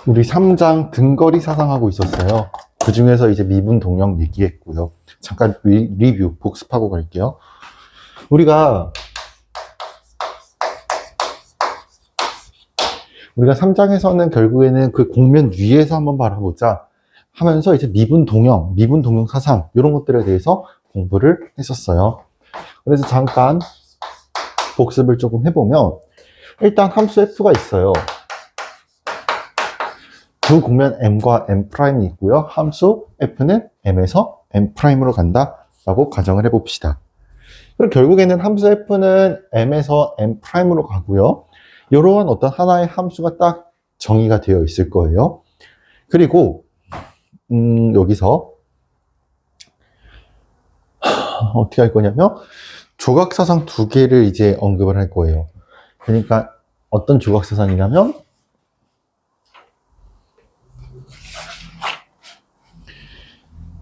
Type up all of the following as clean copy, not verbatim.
우리 3장 등거리 사상하고 있었어요. 그 중에서 이제 미분 동력 얘기했고요. 잠깐 리뷰, 복습하고 갈게요. 우리가 3장에서는 결국에는 그 공면 위에서 한번 바라보자 하면서 이제 미분 동형, 미분 동형 사상 이런 것들에 대해서 공부를 했었어요. 그래서 잠깐 복습을 조금 해보면 일단 함수 f가 있어요. 두 공면 m과 m'이 있고요. 함수 f는 m에서 m'으로 간다라고 가정을 해봅시다. 그럼 결국에는 함수 f는 m에서 m'으로 가고요. 이러한 어떤 하나의 함수가 딱 정의가 되어 있을 거예요. 그리고 여기서 어떻게 할 거냐면 조각사상 두 개를 이제 언급을 할 거예요. 그러니까 어떤 조각사상이냐면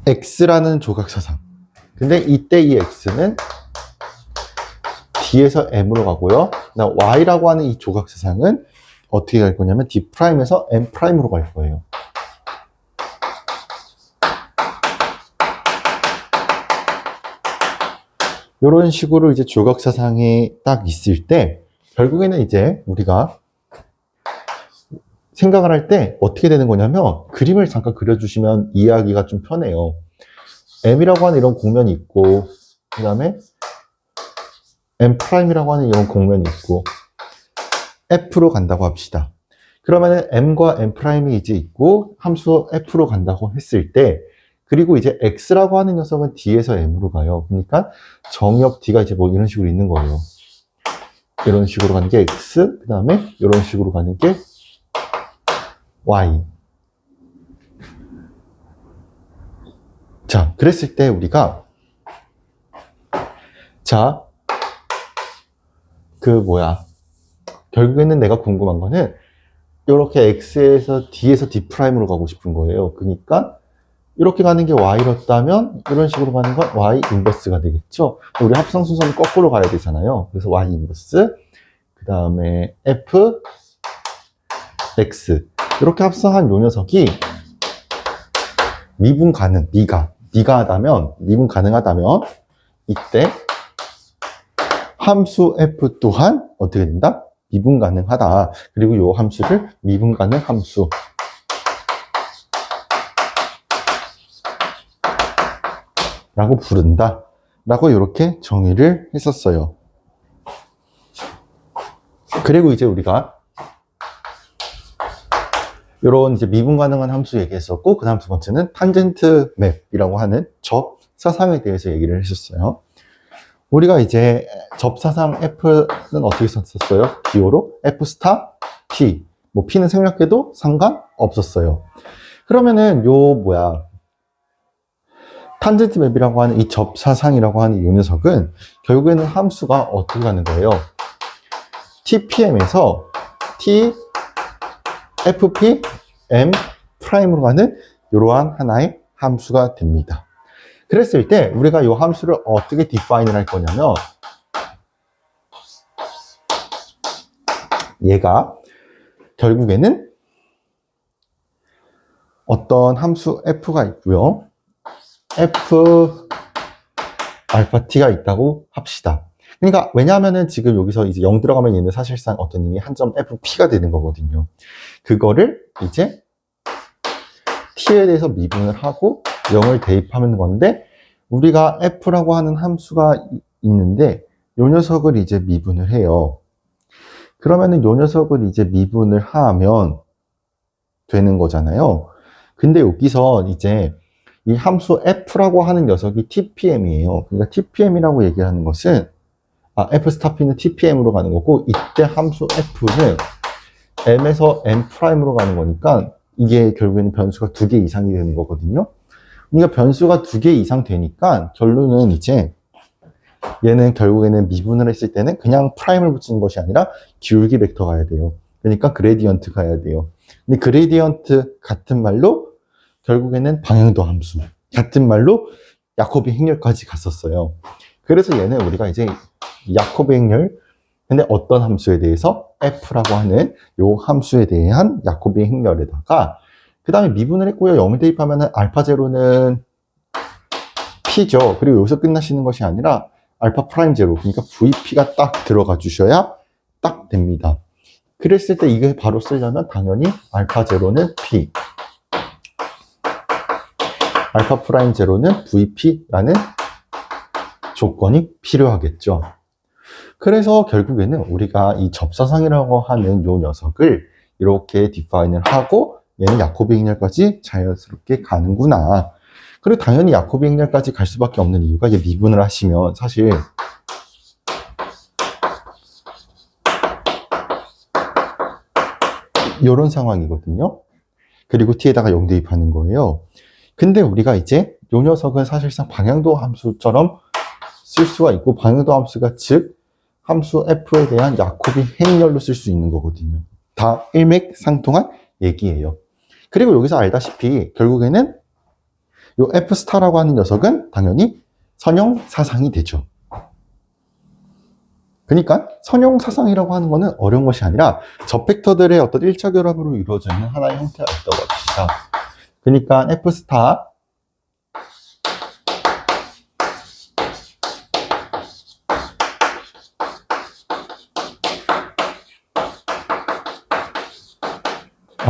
X라는 조각사상. 근데 이때 이 X는 D에서 M으로 가고요. Y라고 하는 이 조각사상은 어떻게 갈 거냐면 D'에서 M'으로 갈 거예요. 이런 식으로 이제 조각사상이 딱 있을 때 결국에는 이제 우리가 생각을 할 때 어떻게 되는 거냐면 그림을 잠깐 그려주시면 이해하기가 좀 편해요. M이라고 하는 이런 공면이 있고 그 다음에 M'이라고 하는 이런 공면이 있고 F로 간다고 합시다. 그러면은 M과 M'이 이제 있고 함수 F로 간다고 했을 때 그리고 이제 X라고 하는 녀석은 D에서 M으로 가요. 그러니까 정역 D가 이제 뭐 이런 식으로 있는 거예요. 이런 식으로 가는 게 X, 그 다음에 이런 식으로 가는 게 Y. 자, 그랬을 때 우리가 결국에는 내가 궁금한 거는 이렇게 X에서 D에서 D'으로 가고 싶은 거예요. 그러니까 이렇게 가는 게 Y였다면 이런 식으로 가는 건 Y 인버스가 되겠죠. 우리 합성 순서는 거꾸로 가야 되잖아요. 그래서 Y 인버스, 그 다음에 F, X 이렇게 합성한 요 녀석이 미분 가능하다면 이때 함수 F 또한 어떻게 된다? 미분 가능하다. 그리고 요 함수를 미분 가능 함수 라고 부른다. 라고 이렇게 정의를 했었어요. 그리고 이제 우리가 이런 이제 미분 가능한 함수 얘기했었고, 그 다음 두 번째는 탄젠트 맵이라고 하는 접 사상에 대해서 얘기를 했었어요. 우리가 이제 접사상 F는 어떻게 썼었어요? 기호로 F 스타 P. 뭐 P는 생략해도 상관없었어요. 그러면은 탄젠트 맵이라고 하는 이 접사상이라고 하는 이 녀석은 결국에는 함수가 어떻게 가는 거예요? TPM에서 T, FP, M 프라임으로 가는 이러한 하나의 함수가 됩니다. 그랬을 때 우리가 이 함수를 어떻게 디파인을 할 거냐면 얘가 결국에는 어떤 함수 F가 있고요. F 알파 T가 있다고 합시다. 그러니까 왜냐하면은 지금 여기서 이제 0 들어가면 얘는 사실상 어떤 힘이 한 점 FP가 되는 거거든요. 그거를 이제 T에 대해서 미분을 하고 0을 대입하는 건데 우리가 F라고 하는 함수가 있는데 요 녀석을 이제 미분을 해요. 그러면은 요 녀석을 이제 미분을 하면 되는 거잖아요. 근데 여기서 이제 이 함수 F라고 하는 녀석이 TPM이에요. 그러니까 TPM이라고 얘기하는 것은 F 스타 P는 TPM으로 가는 거고 이때 함수 F는 M에서 M'으로 가는 거니까 이게 결국에는 변수가 2개 이상이 되는 거거든요. 그러니까 변수가 2개 이상 되니까 결론은 이제 얘는 결국에는 미분을 했을 때는 그냥 프라임을 붙이는 것이 아니라 기울기 벡터 가야 돼요. 그러니까 그레디언트 가야 돼요. 근데 그레디언트 같은 말로 결국에는 방향도 함수 같은 말로 야코비 행렬까지 갔었어요. 그래서 얘는 우리가 이제 야코비 행렬 근데 어떤 함수에 대해서? f라고 하는 요 함수에 대한 야코비 행렬에다가 그 다음에 미분을 했고요. 0을 대입하면은 알파 제로는 p죠. 그리고 여기서 끝나시는 것이 아니라 알파 프라임 제로, 그러니까 vp가 딱 들어가 주셔야 딱 됩니다. 그랬을 때 이게 바로 쓰려면 당연히 알파 제로는 p, 알파 프라임 제로는 vp라는 조건이 필요하겠죠. 그래서 결국에는 우리가 이 접사상이라고 하는 요 녀석을 이렇게 디파인을 하고 얘는 야코비 행렬까지 자연스럽게 가는구나. 그리고 당연히 야코비 행렬까지 갈 수밖에 없는 이유가 이제 미분을 하시면 사실 이런 상황이거든요. 그리고 t에다가 0 대입하는 거예요. 근데 우리가 이제 요 녀석은 사실상 방향도 함수처럼 쓸 수가 있고 방향도 함수가 즉 함수 f에 대한 야코비 행렬로 쓸 수 있는 거거든요. 다 일맥상통한 얘기예요. 그리고 여기서 알다시피 결국에는 요 f 스타라고 하는 녀석은 당연히 선형 사상이 되죠. 그러니까 선형 사상이라고 하는 거는 어려운 것이 아니라 저 팩터들의 어떤 일차 결합으로 이루어져 있는 하나의 형태가 있다고 합시다. 그러니까 f 스타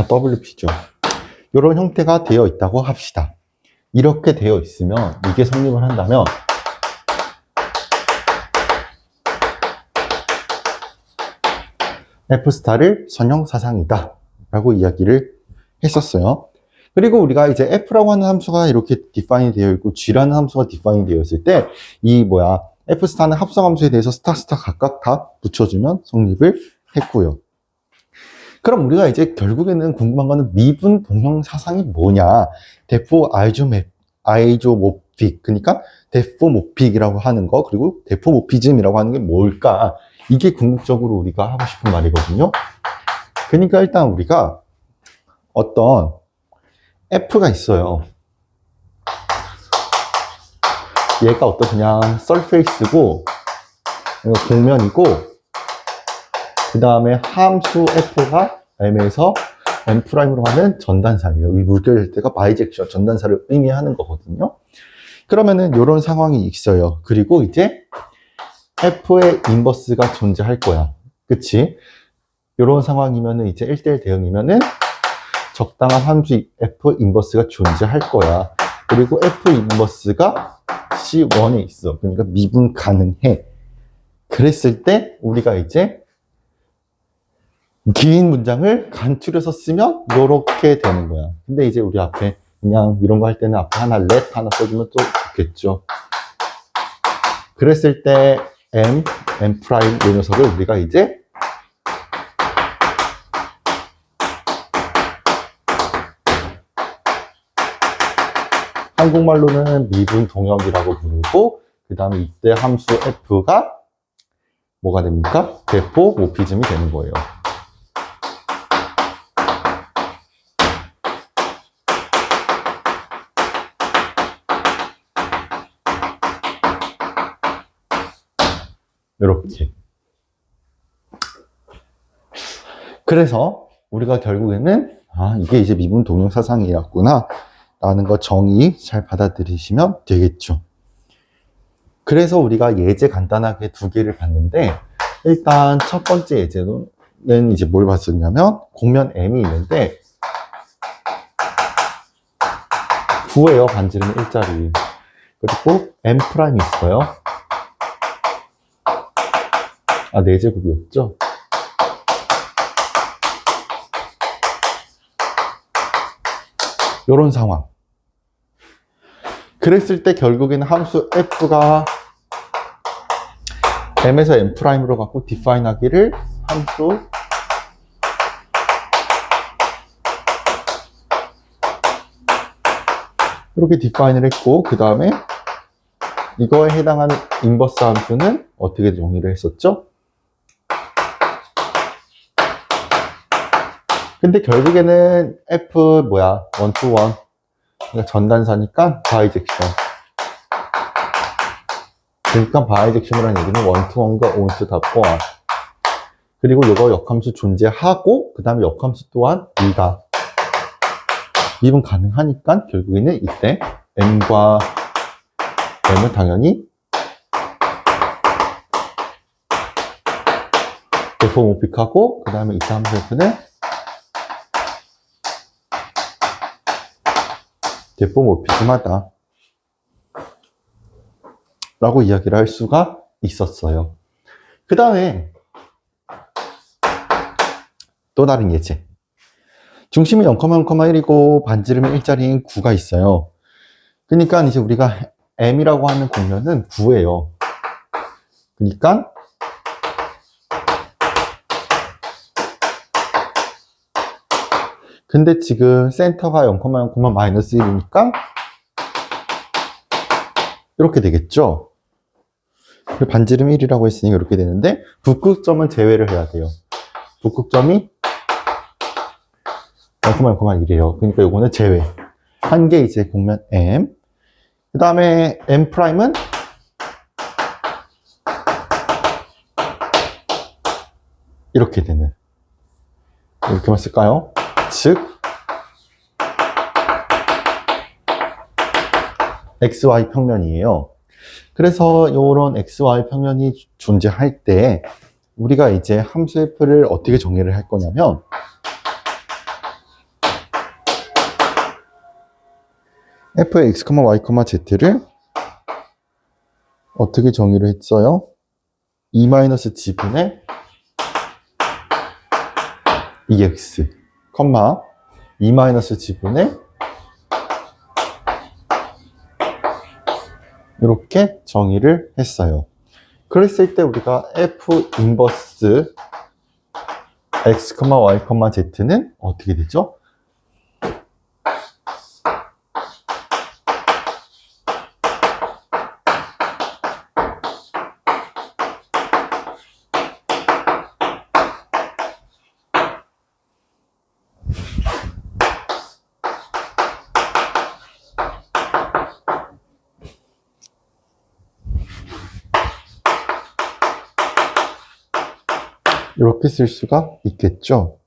WP죠. 이런 형태가 되어 있다고 합시다. 이렇게 되어 있으면 이게 성립을 한다면 F스타를 선형 사상이다 라고 이야기를 했었어요. 그리고 우리가 이제 F라고 하는 함수가 이렇게 디파인이 되어 있고 G라는 함수가 디파인이 되어 있을 때 이 F스타는 합성함수에 대해서 스타 각각 다 붙여주면 성립을 했고요. 그럼 우리가 이제 결국에는 궁금한 거는 미분 동형 사상이 뭐냐? 아이조모픽, 그러니까 데포모픽이라고 하는 거, 그리고 데포모피즘이라고 하는 게 뭘까? 이게 궁극적으로 우리가 하고 싶은 말이거든요. 그러니까 일단 우리가 어떤 F가 있어요. 얘가 어떤 그냥 서페이스고 공면이고 그 다음에 함수 F가 M에서 M'으로 하는 전단사예요. 이 물결일 때가 바이젝션, 전단사를 의미하는 거거든요. 그러면은 이런 상황이 있어요. 그리고 이제 F의 인버스가 존재할 거야. 그치? 이런 상황이면은 이제 1대1 대응이면은 적당한 함수 F 인버스가 존재할 거야. 그리고 F 인버스가 C1에 있어. 그러니까 미분 가능해. 그랬을 때 우리가 이제 긴 문장을 간추려서 쓰면 이렇게 되는 거야. 근데 이제 우리 앞에 그냥 이런 거 할 때는 앞에 하나 let 하나 써주면 또 좋겠죠. 그랬을 때 M 프라임 이 녀석을 우리가 이제 한국말로는 미분 동형이라고 부르고 그 다음에 이때 함수 F가 뭐가 됩니까? 데포모피즘이 되는 거예요. 이렇게. 그래서 우리가 결국에는 이게 이제 미분 동형 사상이었구나 라는 거 정의 잘 받아들이시면 되겠죠. 그래서 우리가 예제 간단하게 두 개를 봤는데 일단 첫 번째 예제는 이제 뭘 봤었냐면 공면 M이 있는데 9예요. 반지름 일자리. 그리고 M 프라임이 있어요. 4제곱이었죠? 이런 상황. 그랬을 때 결국에는 함수 F가 M에서 M 프라임으로 갖고 디파인 하기를 함수 이렇게 디파인을 했고 그 다음에 이거에 해당하는 인버스 함수는 어떻게 정의를 했었죠? 근데 결국에는 F 1 to 1 그러니까 전단사니까 바이젝션. 그러니까 바이젝션이라는 얘기는 1 to 1과 1 to 다 포함. 그리고 이거 역함수 존재하고 그 다음에 역함수 또한 E가 미분 가능하니까 결국에는 이때 M과 M은 당연히 대포모픽하고 그 다음에 이때 함수 F는 대포모피즘하다 라고 이야기를 할 수가 있었어요. 그 다음에 또 다른 예제. 중심이 0,0,1이고 반지름이 일자리인 9가 있어요. 그러니까 이제 우리가 M이라고 하는 공면은 9예요. 그러니까 근데 지금 센터가 0,0,-1이니까 이렇게 되겠죠. 반지름 1이라고 했으니까 이렇게 되는데 북극점은 제외를 해야 돼요. 북극점이 0,0,1이래요. 그러니까 이거는 제외. 한 개 이제 공면 M. 그 다음에 M'은 이렇게 되는. 이렇게만 쓸까요? 즉 XY 평면이에요. 그래서 이런 XY 평면이 존재할 때 우리가 이제 함수 F를 어떻게 정의를 할 거냐면 F의 X, Y, Z를 어떻게 정의를 했어요? E-G분의 EX, E-G분의 이렇게 정의를 했어요. 그랬을 때 우리가 F 인버스 X, Y, Z는 어떻게 되죠? 이렇게 쓸 수가 있겠죠.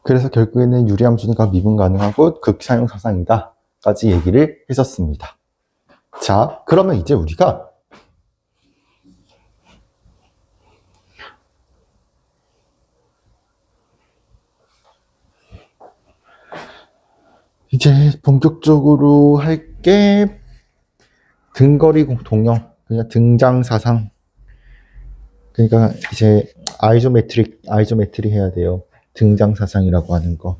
그래서 결국에는 유리함수니까 미분 가능하고 극사용 사상이다 까지 얘기를 했었습니다. 자, 그러면 이제 우리가 이제 본격적으로 할 게 등거리 동형, 그냥 등장사상. 그러니까 이제 아이조메트리 해야 돼요. 등장사상이라고 하는 거.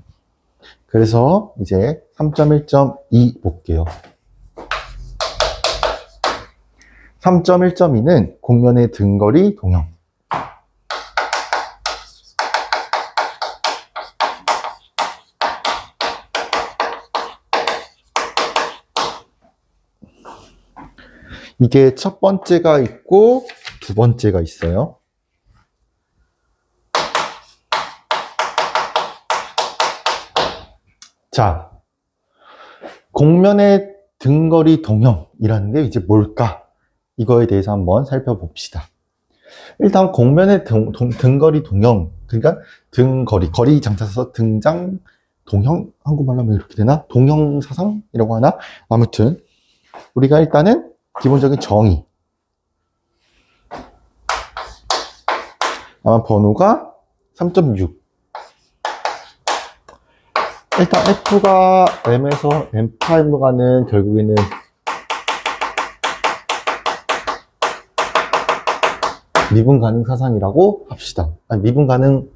그래서 이제 3.1.2 볼게요. 3.1.2는 공면의 등거리 동형. 이게 첫 번째가 있고 두 번째가 있어요. 자, 공면의 등거리 동형이라는 게 이제 뭘까? 이거에 대해서 한번 살펴봅시다. 일단 공면의 등거리 동형, 그러니까 등거리, 거리 장차 써서 등장 동형, 한국말로 하면 이렇게 되나? 동형사상이라고 하나? 아무튼 우리가 일단은 기본적인 정의, 아마 번호가 3.6. 일단 F가 M에서 M'으로 가는 결국에는 미분 가능 사상이라고 합시다. 아니, 미분 가능,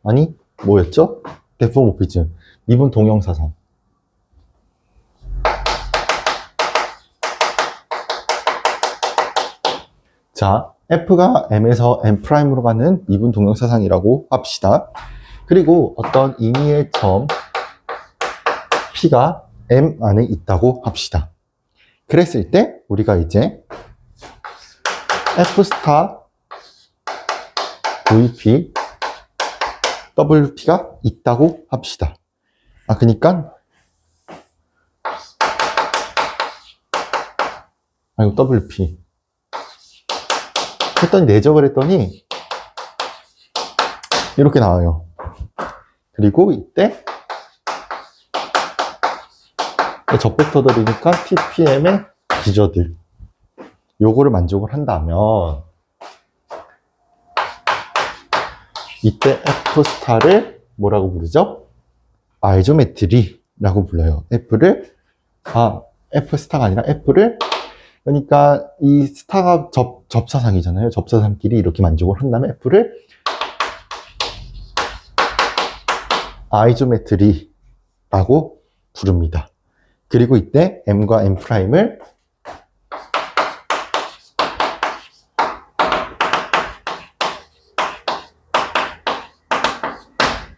아니, 뭐였죠? 데포모피즘. 미분 동형 사상. 자, F가 M에서 M'으로 가는 미분 동형 사상이라고 합시다. 그리고 어떤 임의의 점 P가 M 안에 있다고 합시다. 그랬을 때 우리가 이제 F 스타 VP WP가 있다고 합시다. 그러니까 이거 WP 했더니 내적을 했더니 이렇게 나와요. 그리고 이때 적벡터들이니까 TPM의 기저들 요거를 만족을 한다면 이때 F 스타를 뭐라고 부르죠? 아이조메트리라고 불러요. F 스타가 아니라 F를, 그러니까 이 스타가 접사상이잖아요. 접사상끼리 이렇게 만족을 한다면 F를 아이조메트리라고 부릅니다. 그리고 이때 M과 M'을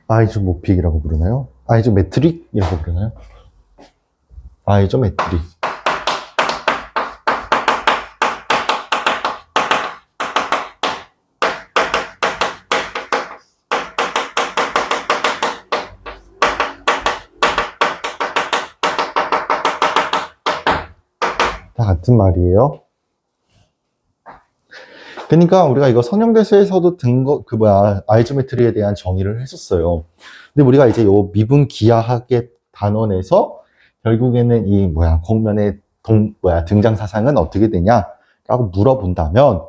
아이조모픽이라고 부르나요? 아이조메트릭이라고 부르나요? 아이조메트릭. 다 같은 말이에요. 그러니까 우리가 이거 성형대수에서도 아이조메트리에 대한 정의를 했었어요. 근데 우리가 이제 요 미분 기하학의 단원에서 결국에는 이 곡면의 등장 사상은 어떻게 되냐라고 물어본다면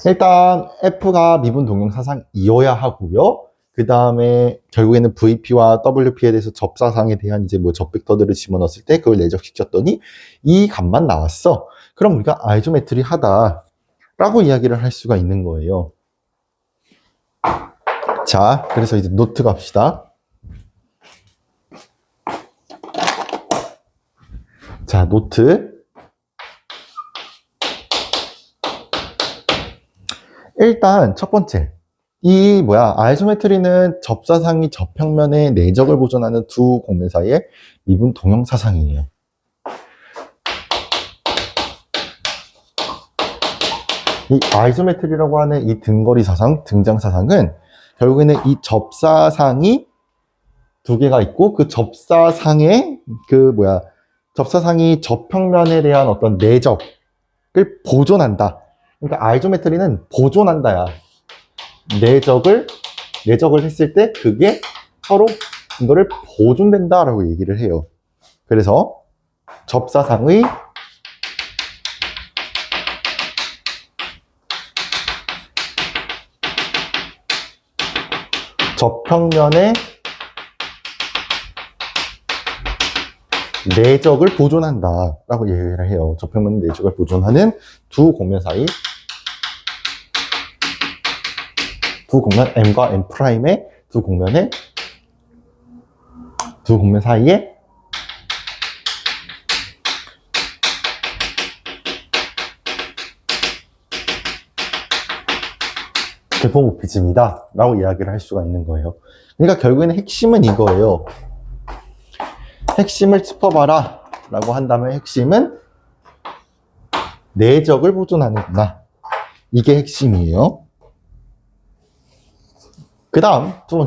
일단 F가 미분 동형 사상이어야 하고요. 그 다음에 결국에는 VP와 WP에 대해서 접사상에 대한 이제 접벡터들을 집어넣었을 때 그걸 내적시켰더니 이 값만 나왔어. 그럼 우리가 아이조메트리 하다라고 이야기를 할 수가 있는 거예요. 자, 그래서 이제 노트 갑시다. 자, 노트. 일단 첫 번째. 아이조메트리는 접사상이 접평면의 내적을 보존하는 두 곡면 사이의 미분 동형 사상이에요. 이 아이조메트리라고 하는 이 등거리 사상, 등장 사상은 결국에는 이 접사상이 두 개가 있고 그 접사상의 접사상이 접평면에 대한 어떤 내적을 보존한다. 그러니까 아이조메트리는 보존한다야. 내적을 했을 때 그게 서로 이거를 보존된다라고 얘기를 해요. 그래서 접사상의 접평면의 내적을 보존한다라고 얘기를 해요. 접평면 내적을 보존하는 두 곡면 사이, 두 곡면 M과 M'의 두 곡면 사이에 개포모피즘이다 라고 이야기를 할 수가 있는 거예요. 그러니까 결국에는 핵심은 이거예요. 핵심을 짚어봐라 라고 한다면 핵심은 내적을 보존하는구나. 이게 핵심이에요. 그 다음 두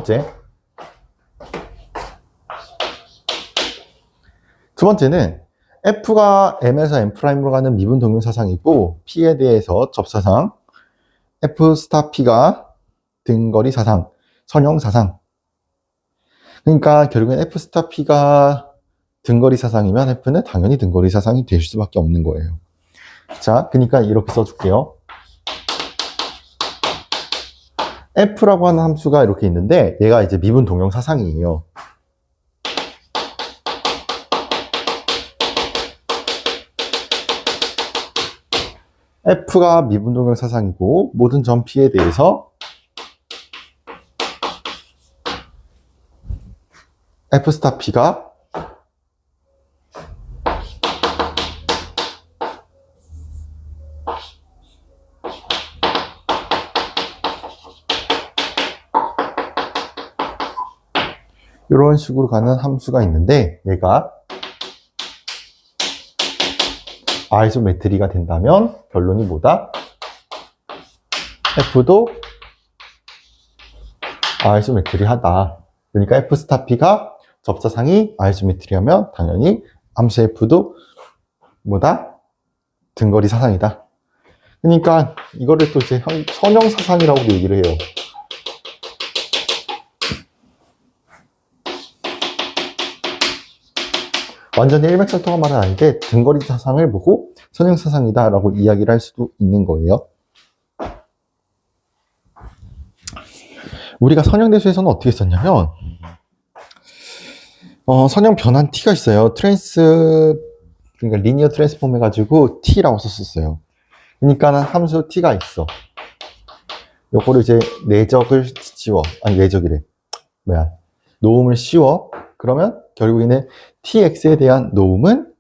번째는 F가 M에서 M'으로 가는 미분 동형 사상이고 P에 대해서 접사상, F 스타 P가 등거리 사상, 선형 사상. 그러니까 결국엔 F 스타 P가 등거리 사상이면 F는 당연히 등거리 사상이 될 수밖에 없는 거예요. 자, 그러니까 이렇게 써줄게요. F라고 하는 함수가 이렇게 있는데 얘가 이제 미분 동형 사상이에요. F가 미분 동형 사상이고 모든 점 P에 대해서 F 스타 P가 이런 식으로 가는 함수가 있는데 얘가 아이소메트리가 된다면 결론이 뭐다? F도 아이소메트리하다. 그러니까 F 스타 P가 접사상이 아이소메트리하면 당연히 함수 F도 뭐다? 등거리 사상이다. 그러니까 이거를 또 이제 선형사상이라고도 얘기를 해요. 완전히 일맥상통한 말은 아닌데 등거리 사상을 보고 선형사상이다 라고 이야기를 할 수도 있는 거예요. 우리가 선형대수에서는 어떻게 썼냐면 선형 변환 t가 있어요. 그러니까 리니어 트랜스폼 해가지고 t라고 썼었어요. 그러니까 함수 t가 있어. 요거를 이제 내적을 씌워. 아니 내적이래. 노음을 씌워. 그러면 결국에는 tx에 대한 노음은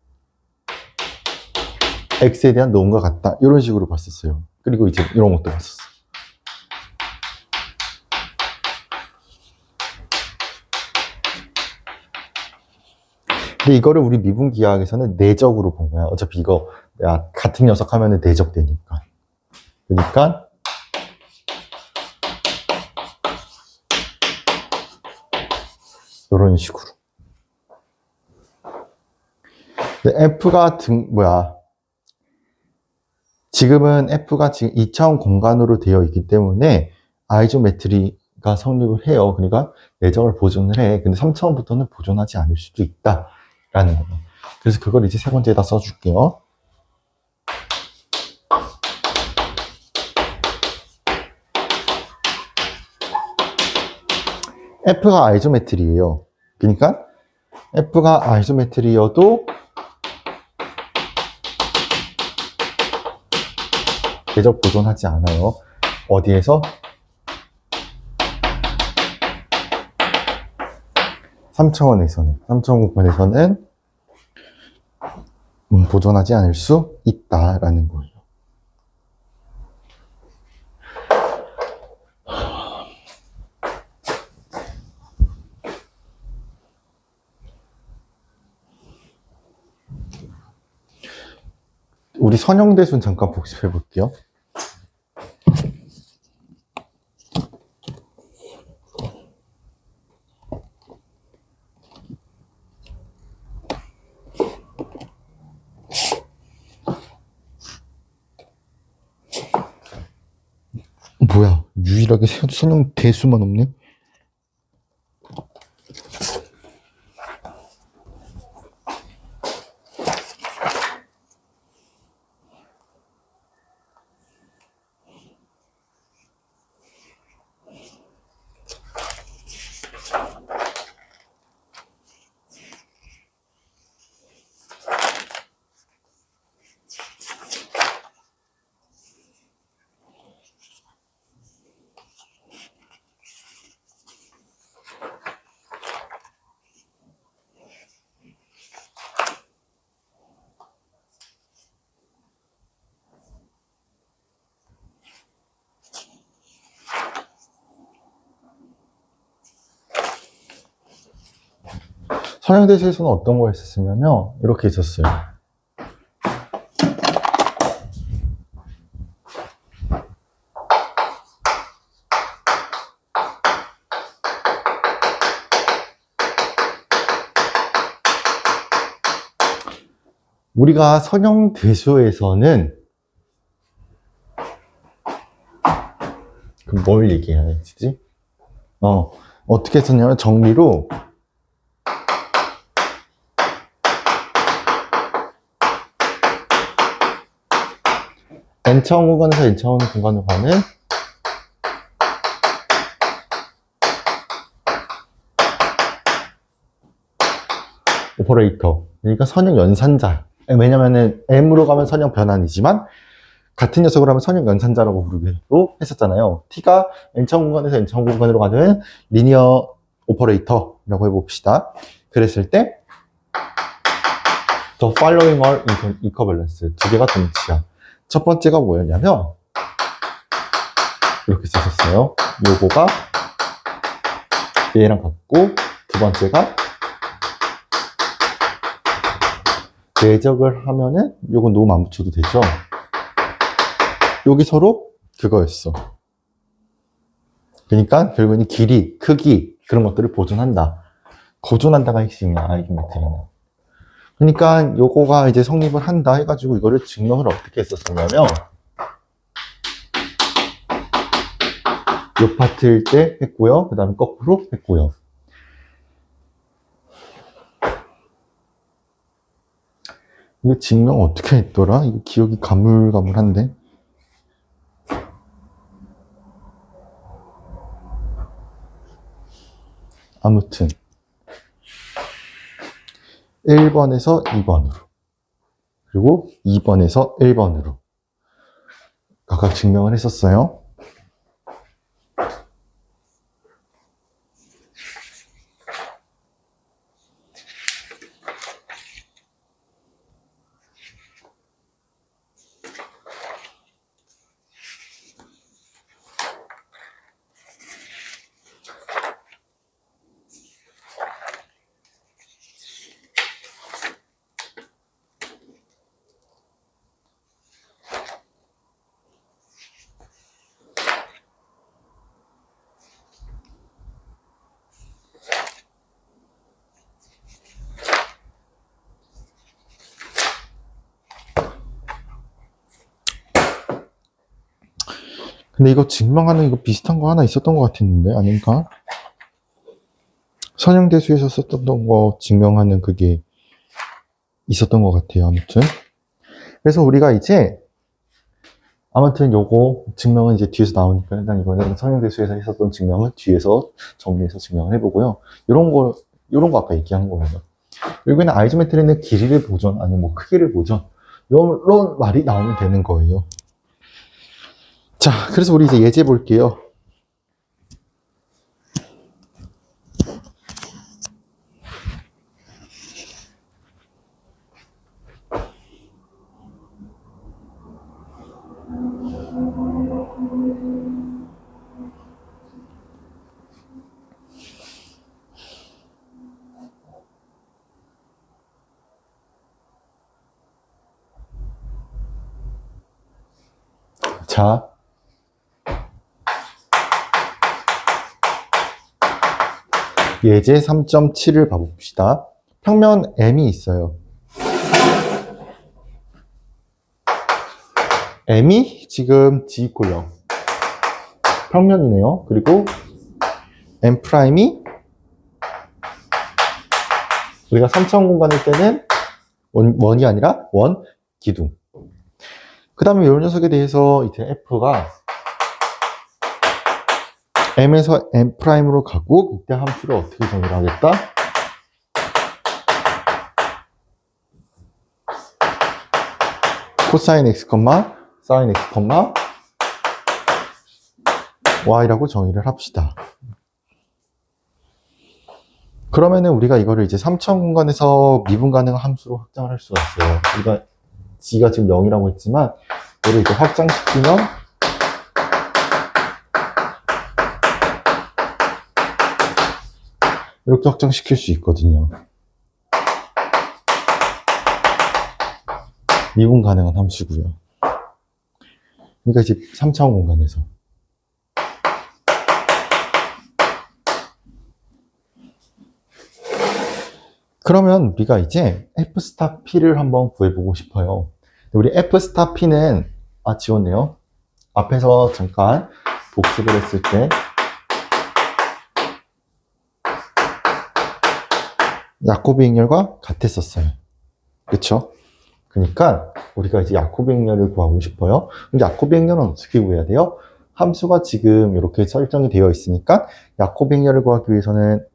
x에 대한 노음과 같다. 이런 식으로 봤었어요. 그리고 이제 이런 것도 봤었어. 근데 이거를 우리 미분기하학에서는 내적으로 본 거야. 어차피 이거 같은 녀석 하면은 내적되니까. 그러니까 이런 식으로. 근데 F가 지금은 F가 지금 2차원 공간으로 되어 있기 때문에 아이소메트리가 성립을 해요. 그러니까 내적을 보존을 해. 근데 3차원부터는 보존하지 않을 수도 있다. 라는 거예요. 그래서 그걸 이제 세 번째에다 써줄게요. F가 아이소메트리예요. 그러니까 F가 아이소메트리여도 내적 보존하지 않아요. 어디에서? 3차원에서는 3차원 공간에서는 보존하지 않을 수 있다라는 거예요. 우리 선형대순 잠깐 복습해 볼게요. 뭐야, 유일하게 선형대수만 없네? 선형대수에서는 어떤 거 했었냐면 이렇게 있었어요. 우리가 선형대수에서는 그럼 뭘 얘기해야 되지? 어떻게 했었냐면 정리로 n차원 공간에서 n차원 공간으로 가는 오퍼레이터. 그러니까 선형 연산자. 왜냐면은 m으로 가면 선형 변환이지만 같은 녀석으로 하면 선형 연산자라고 부르기로 했었잖아요. t가 n차원 공간에서 n차원 공간으로 가는 리니어 오퍼레이터라고 해봅시다. 그랬을 때 The following are equivalence. 두 개가 동치야. 첫 번째가 뭐였냐면 이렇게 썼었어요. 요거가 얘랑 같고 두 번째가 내적을 하면은 요건 노음 안 붙여도 되죠. 여기 서로 그거였어. 그러니까 결국은 길이, 크기 그런 것들을 보존한다. 보존한다가 핵심이야, 아이겐메트리는. 그러니까 요거가 이제 성립을 한다 해가지고 이거를 증명을 어떻게 했었었냐면 요 파트일 때 했고요. 그 다음에 거꾸로 했고요. 이거 증명 어떻게 했더라? 이거 기억이 가물가물한데. 아무튼 1번에서 2번으로 그리고 2번에서 1번으로 각각 증명을 했었어요. 근데 이거 증명하는 이거 비슷한 거 하나 있었던 것 같았는데 아닌가? 선형대수에서 썼던 거 증명하는 그게 있었던 것 같아요. 아무튼 그래서 우리가 이제 아무튼 요거 증명은 이제 뒤에서 나오니까 일단 이거는 선형대수에서 했었던 증명을 뒤에서 정리해서 증명을 해보고요. 요런 거 아까 얘기한 거예요. 결국에는 아이소메트리는 길이를 보존 아니면 뭐 크기를 보존 이런 말이 나오면 되는 거예요. 자, 그래서 우리 이제 예제 볼게요. 자, 예제 3.7을 봐봅시다. 평면 M이 있어요. M이 지금 G = 0. 평면이네요. 그리고 M'이 우리가 3차원 공간일 때는 원이 아니라 원 기둥. 그 다음에 이 녀석에 대해서 이제 F가 M에서 M'으로 가고 이때 함수를 어떻게 정의를 하겠다? 코사인 x, 사인 x, y라고 정의를 합시다. 그러면은 우리가 이거를 이제 3차원 공간에서 미분 가능한 함수로 확장을 할 수가 있어요. 우리가 g가 지금 0이라고 했지만 이거를 이제 확장시키면 이렇게 확장시킬 수 있거든요. 미분 가능한 함수고요. 그러니까 이제 3차원 공간에서. 그러면 우리가 이제 F 스타 P를 한번 구해보고 싶어요. 우리 F 스타 P는 지웠네요. 앞에서 잠깐 복습을 했을 때 야코비 행렬과 같았었어요. 그쵸? 그러니까 우리가 이제 야코비 행렬을 구하고 싶어요. 근데 야코비 행렬은 어떻게 구해야 돼요? 함수가 지금 이렇게 설정이 되어 있으니까 야코비 행렬을 구하기 위해서는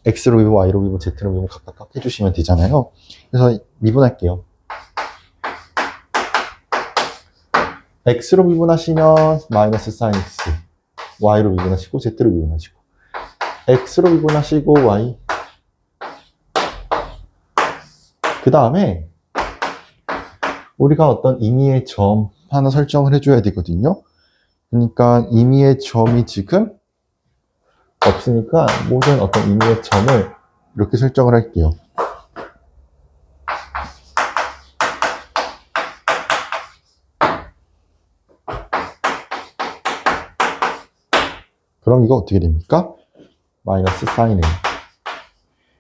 X로 미분, Y로 미분, Z로 미분 각각 해주시면 되잖아요. 그래서 미분할게요. X로 미분하시면 마이너스 사인 X, Y로 미분하시고 Z로 미분하시고 X로 미분하시고 Y 그 다음에 우리가 어떤 임의의 점 하나 설정을 해줘야 되거든요. 그러니까 임의의 점이 지금 없으니까 모든 어떤 임의의 점을 이렇게 설정을 할게요. 그럼 이거 어떻게 됩니까? 마이너스 사인 A.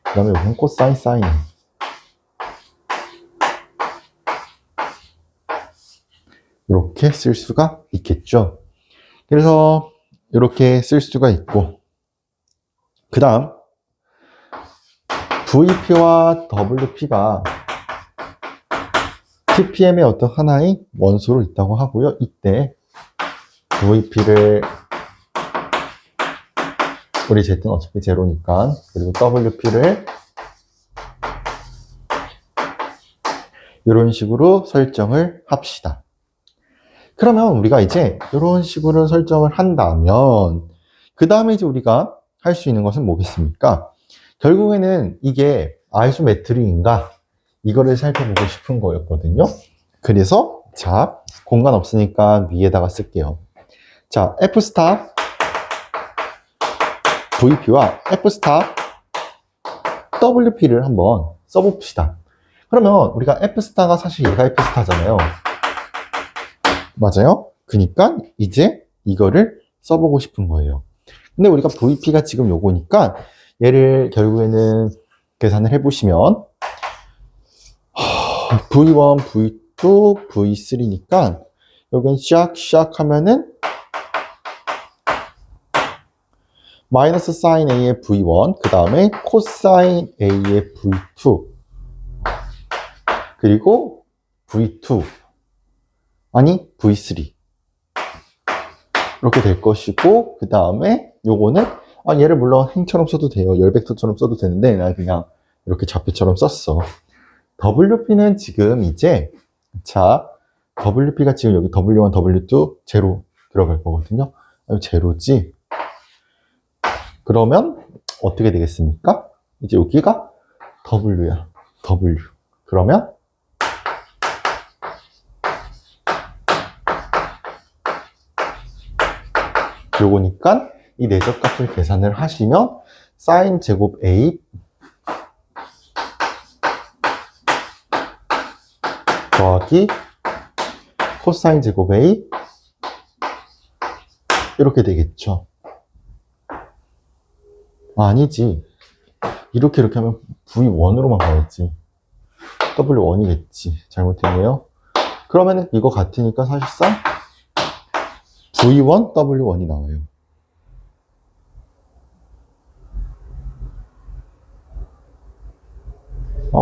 그 다음에 여기는 코사인 사인 A. 이렇게 쓸 수가 있겠죠. 그래서 이렇게 쓸 수가 있고, 그 다음 VP와 WP가 TPM의 어떤 하나의 원소로 있다고 하고요. 이때 VP를 우리 Z는 어차피 제로니까, 그리고 WP를 이런 식으로 설정을 합시다. 그러면 우리가 이제 이런 식으로 설정을 한다면 그 다음에 이제 우리가 할 수 있는 것은 뭐겠습니까? 결국에는 이게 아이소메트리인가 이거를 살펴보고 싶은 거였거든요. 그래서 자, 공간 없으니까 위에다가 쓸게요. 자, F 스타 VP와 F 스타 WP를 한번 써봅시다. 그러면 우리가 F 스타가 사실 얘가 F 스타잖아요. 맞아요? 그러니까 이제 이거를 써보고 싶은 거예요. 근데 우리가 VP가 지금 요거니까 얘를 결국에는 계산을 해보시면 V1, V2, V3니까 여기는 샥 하면은 마이너스 사인 A의 V1, 그 다음에 코사인 A의 V2, 그리고 V2, 아니 V3 이렇게 될 것이고, 그 다음에 요거는 얘를 물론 행처럼 써도 돼요. 열벡터처럼 써도 되는데 나 그냥 이렇게 좌표처럼 썼어. WP는 지금 이제 자 WP가 지금 여기 W1, W2 제로 들어갈 거거든요. 제로지. 그러면 어떻게 되겠습니까? 이제 여기가 W야. W. 그러면 요거니까 이 내적값을 계산을 하시면 사인 제곱 A 더하기 코사인 제곱 A 이렇게 되겠죠. 아니지. 이렇게 하면 V1으로만 가야지. W1이겠지. 잘못했네요. 그러면은 이거 같으니까 사실상 V1, W1이 나와요.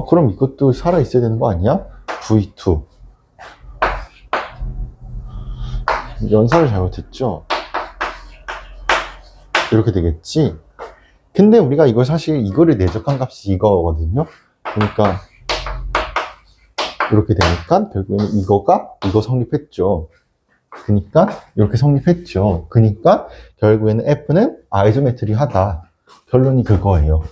그럼 이것도 살아있어야 되는 거 아니야? V2. 연산을 잘못했죠? 이렇게 되겠지? 근데 우리가 이거 사실 이거를 내적한 값이 이거거든요? 그러니까 이렇게 되니까 결국에는 이거 성립했죠. 그러니까 이렇게 성립했죠. 그러니까 결국에는 F는 아이소메트리하다. 결론이 그거예요.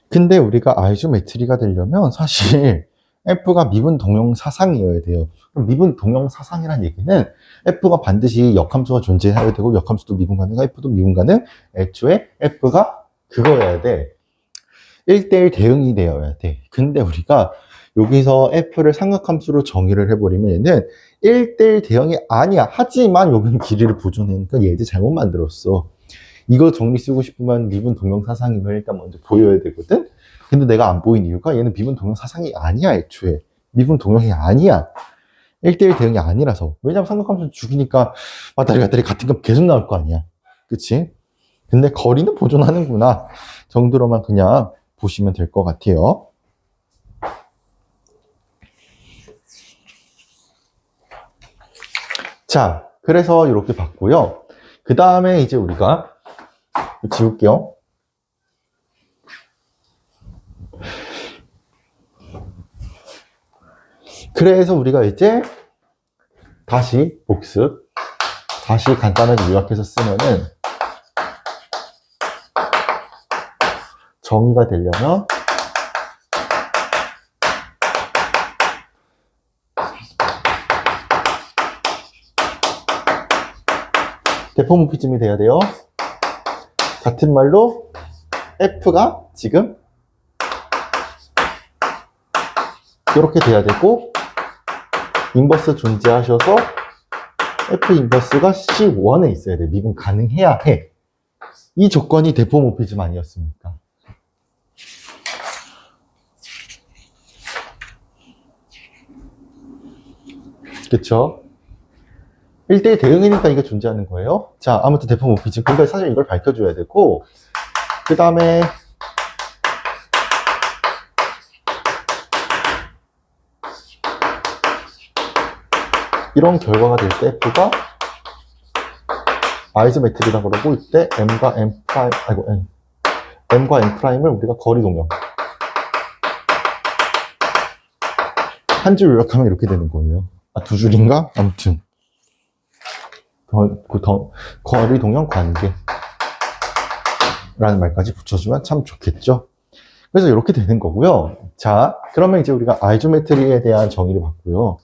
근데 우리가 아이소메트리가 되려면 사실 F가 미분 동형사상이어야 돼요. 그럼 미분 동형사상이란 얘기는 F가 반드시 역함수가 존재해야 되고 역함수도 미분 가능, F도 미분 가능. 애초에 F가 그거여야 돼. 1대1 대응이 되어야 돼. 근데 우리가 여기서 F를 삼각함수로 정의를 해버리면 얘는 1대1 대응이 아니야. 하지만 여기는 길이를 보존하니까 얘들 잘못 만들었어. 이거 정리 쓰고 싶으면 미분 동형사상임을 일단 먼저 보여야 되거든? 근데 내가 안 보인 이유가 얘는 미분 동형사상이 아니야, 애초에. 미분 동형이 아니야. 1대1 대응이 아니라서. 왜냐면 삼각함수 죽이니까 왔다리 갔다리 같은 값 계속 나올 거 아니야. 그치? 근데 거리는 보존하는구나 정도로만 그냥 보시면 될 것 같아요. 자, 그래서 이렇게 봤고요. 그 다음에 이제 우리가 지울게요. 그래서 우리가 이제 다시 복습, 다시 간단하게 요약해서 쓰면은 정의가 되려면 대포모피즘이 돼야 돼요. 같은 말로 F가 지금 이렇게 돼야 되고, 인버스 존재하셔서 F 인버스가 C1에 있어야 돼. 미분 가능해야 해. 이 조건이 대포모피즘 아니었습니까? 그쵸? 1대1 대응이니까 이게 존재하는 거예요. 자, 아무튼 대포모피즘. 그러니까 사실 이걸 밝혀줘야 되고, 그 다음에 이런 결과가 될 때 F가 아이소메트리라고 그러고, 이때 M과 M 프라임, M과 M 프라임을 우리가 거리 동력. 한 줄 요약하면 이렇게 되는 거예요. 아, 두 줄인가? 아무튼. 거리 동력 관계. 라는 말까지 붙여주면 참 좋겠죠. 그래서 이렇게 되는 거고요. 자, 그러면 이제 우리가 아이소메트리에 대한 정의를 봤고요.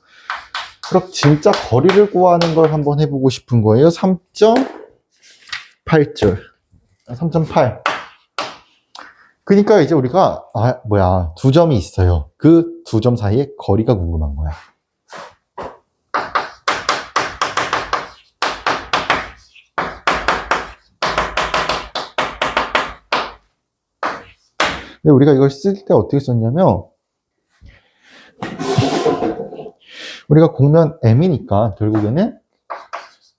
그럼 진짜 거리를 구하는 걸 한번 해보고 싶은 거예요. 3.8줄. 3.8. 그러니까 이제 우리가, 두 점이 있어요. 그 두 점 사이에 거리가 궁금한 거야. 근데 우리가 이걸 쓸 때 어떻게 썼냐면, 우리가 공면 M이니까 결국에는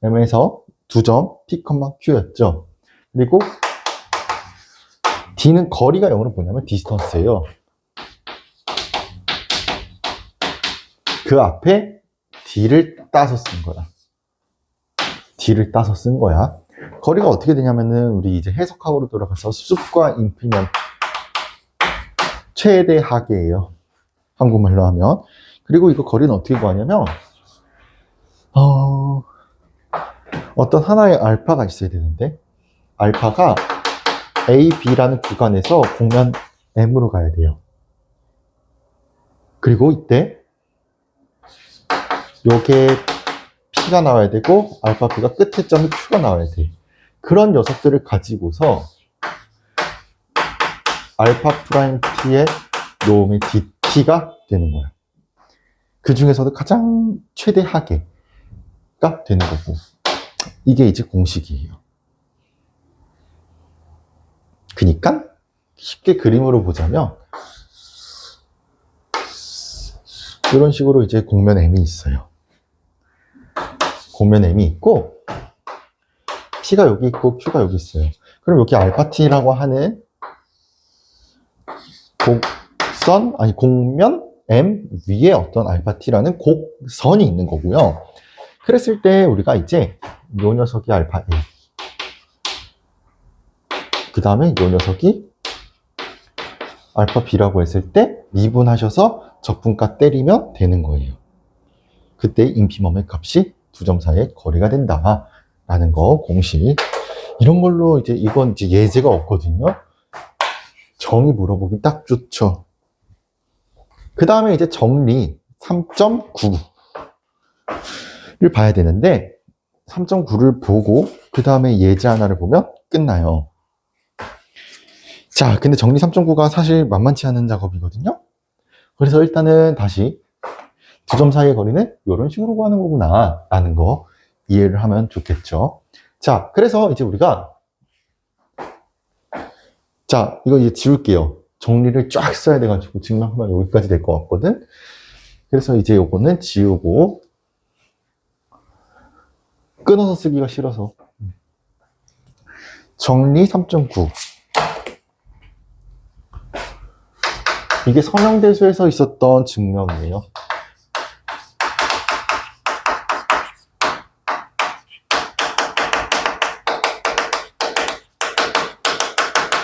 M에서 두 점 P, Q였죠. 그리고 D는 거리가 영어로 뭐냐면 디스턴스예요. 그 앞에 D를 따서 쓴 거야. D를 따서 쓴 거야. 거리가 어떻게 되냐면은 우리 이제 해석학으로 돌아가서 숲과 인피면 최대하계예요. 한국말로 하면. 그리고 이거 거리는 어떻게 구하냐면 어떤 하나의 알파가 있어야 되는데 알파가 A, B라는 구간에서 공면 M으로 가야 돼요. 그리고 이때 요게 P가 나와야 되고 알파 B가 끝에 점이 Q가 나와야 돼. 그런 녀석들을 가지고서 알파 프라임 T의 놈의 DT가 되는 거야. 그 중에서도 가장 최대하계가 되는 거고. 이게 이제 공식이에요. 그러니까 쉽게 그림으로 보자면 이런 식으로 이제 공면 M이 있어요. 공면 M이 있고 T가 여기 있고 Q가 여기 있어요. 그럼 여기 알파 T라고 하는 공면 M 위에 어떤 알파 T라는 곡선이 있는 거고요. 그랬을 때 우리가 이제 요 녀석이 알파 A, 그 다음에 요 녀석이 알파 B라고 했을 때 미분하셔서 적분가 때리면 되는 거예요. 그때 인피멈의 값이 두 점 사이의 거리가 된다 라는 거 공식. 이런 걸로 이제 이건 이제 예제가 없거든요. 정의 물어보기 딱 좋죠. 그 다음에 이제 정리 3.9를 봐야 되는데 3.9를 보고 그 다음에 예제 하나를 보면 끝나요. 자, 근데 정리 3.9가 사실 만만치 않은 작업이거든요. 그래서 일단은 다시 두 점 사이의 거리는 이런 식으로 구하는 거구나 라는 거 이해를 하면 좋겠죠. 자, 그래서 이제 우리가 이거 이제 지울게요. 정리를 쫙 써야 돼가지고 증명하면 여기까지 될 것 같거든. 그래서 이제 요거는 지우고 끊어서 쓰기가 싫어서 정리 3.9 이게 선형대수에서 있었던 증명이에요.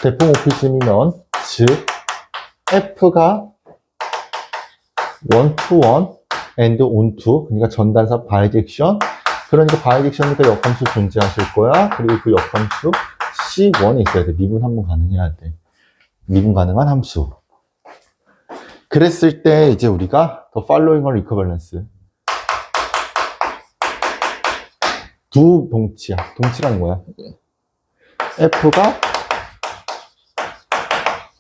대포모피즘이면 즉 F가 one to one and on to, 그러니까 전단사 바이젝션, 그러니까 바이젝션이니까 역함수 존재하실 거야. 그리고 그 역함수 C1에 있어야 돼. 미분 한번 가능해야 돼. 미분 가능한 함수. 그랬을 때 이제 우리가 the following are equivalence. 두 동치야. 동치라는 거야. F가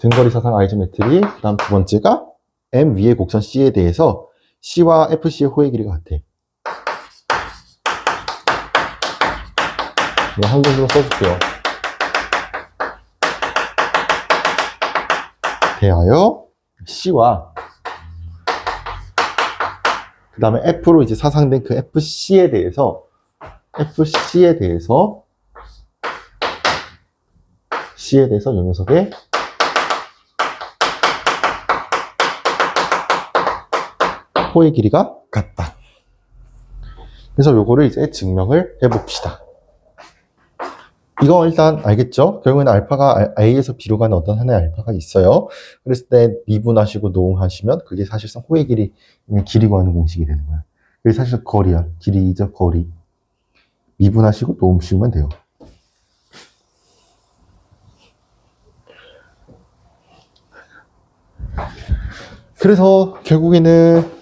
등거리 사상 아이소메트리, 그 다음 두 번째가 M 위의 곡선 C에 대해서 C와 FC의 호의 길이가 같아. 이거 한글로 써줄게요. 대하여 C와 그 다음에 F로 이제 사상된 그 FC에 대해서 이 녀석의 호의 길이가 같다. 그래서 요거를 이제 증명을 해봅시다. 이거 일단 알겠죠? 결국에는 알파가 A에서 B로 가는 어떤 하나의 알파가 있어요. 그랬을 때 미분하시고 노응하시면 그게 사실상 호의 길이 구하는 공식이 되는 거야. 그게 사실 거리야. 길이죠, 거리. 미분하시고 노응시면 돼요. 그래서 결국에는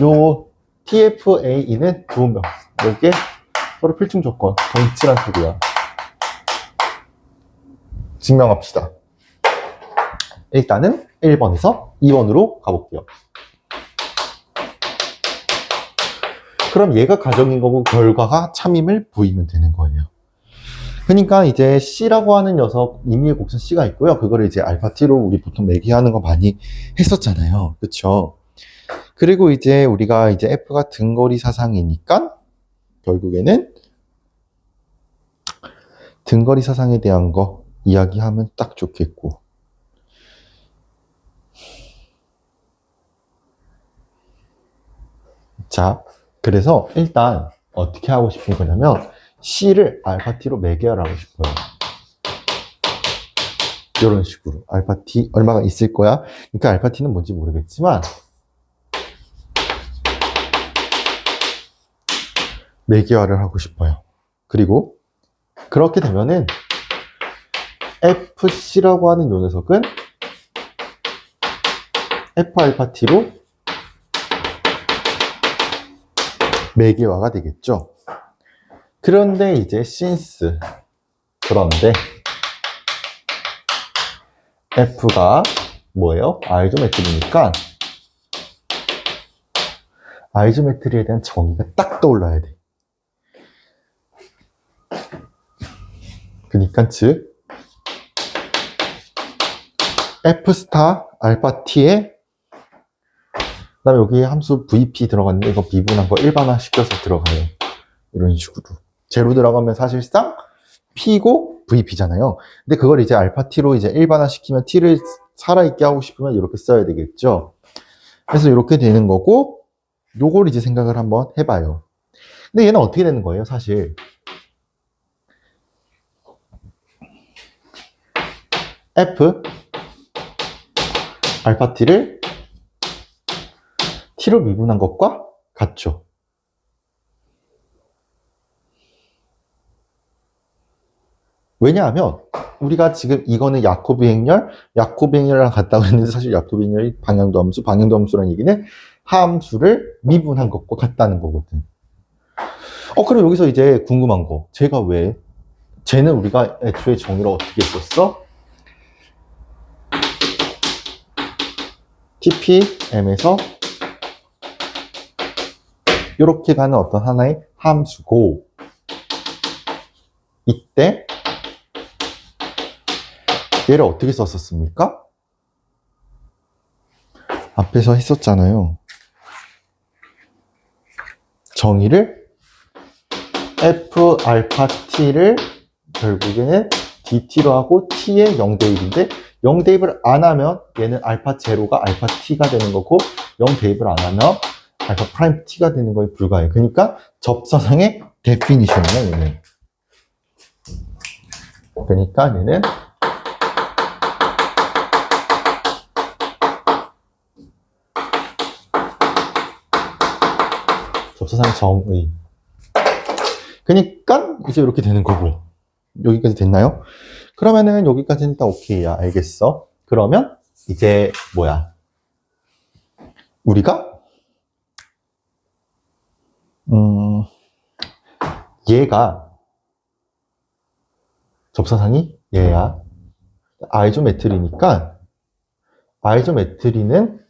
요 TFAE는 좋은 명. 이게 서로 필충 조건, 동일한 소리야. 증명합시다. 일단은 1번에서 2번으로 가볼게요. 그럼 얘가 가정인 거고 결과가 참임을 보이면 되는 거예요. 그러니까 이제 C라고 하는 녀석 임의의 곡선 C가 있고요. 그거를 이제 알파 T로 우리 보통 매개하는 거 많이 했었잖아요. 그쵸? 그리고 이제 우리가 이제 F가 등거리 사상이니까 결국에는 등거리 사상에 대한 거 이야기하면 딱 좋겠고. 자, 그래서 일단 어떻게 하고 싶은 거냐면 C를 알파 T로 매개하라고 싶어요. 이런 식으로 알파 T 얼마가 있을 거야. 그러니까 알파 T는 뭔지 모르겠지만 매개화를 하고 싶어요. 그리고 그렇게 되면은 FC라고 하는 요 녀석은 F 알파 T로 매개화가 되겠죠. 그런데 이제 그런데 F가 뭐예요? 아이조메트리니까 아이조메트리에 대한 정의가 딱 떠올라야 돼. 그러니까 즉 F 스타 알파 T에 그다음에 여기 함수 VP 들어갔는데 이거 미분한 거 일반화 시켜서 들어가요. 이런 식으로 제로 들어가면 사실상 P고 VP잖아요. 근데 그걸 이제 알파 T로 이제 일반화 시키면 T를 살아있게 하고 싶으면 이렇게 써야 되겠죠. 그래서 이렇게 되는 거고 요걸 이제 생각을 한번 해봐요. 근데 얘는 어떻게 되는 거예요, 사실? F 알파 T를 T로 미분한 것과 같죠. 왜냐하면 우리가 지금 이거는 야코비 행렬이랑 같다고 했는데 사실 야코비 행렬이 방향도 함수라는 얘기는 함수를 미분한 것과 같다는 거거든. 그럼 여기서 이제 궁금한 거. 쟤는 우리가 애초에 정의를 어떻게 썼어? TPM에서 이렇게 가는 어떤 하나의 함수고 이때 얘를 어떻게 썼었습니까? 앞에서 했었잖아요. 정의를 F 알파 T를 결국에는 DT로 하고 T의 0대입인데 0대입을 안 하면 얘는 알파 제로가 알파 T가 되는 거고 0대입을 안 하면 알파 프라임 T가 되는 거에 불과해. 그러니까 접사상의 데피니션이야 얘는. 그러니까 얘는 접사상 정의. 그러니까 이제 이렇게 되는 거고. 여기까지 됐나요? 그러면은 여기까지는 다 오케이야. 알겠어. 그러면 이제 뭐야? 우리가 얘가 접사상이 얘야. 아이조메트리니까 아이조메트리는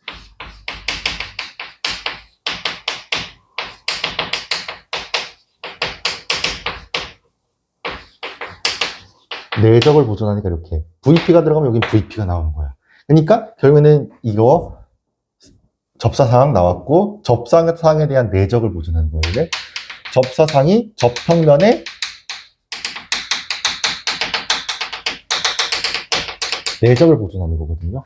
내적을 보존하니까 이렇게 VP가 들어가면 여긴 VP가 나오는 거야. 그러니까 결국에는 이거 접사상 나왔고 접사상에 대한 내적을 보존하는 거예요. 접사상이 접평면에 내적을 보존하는 거거든요.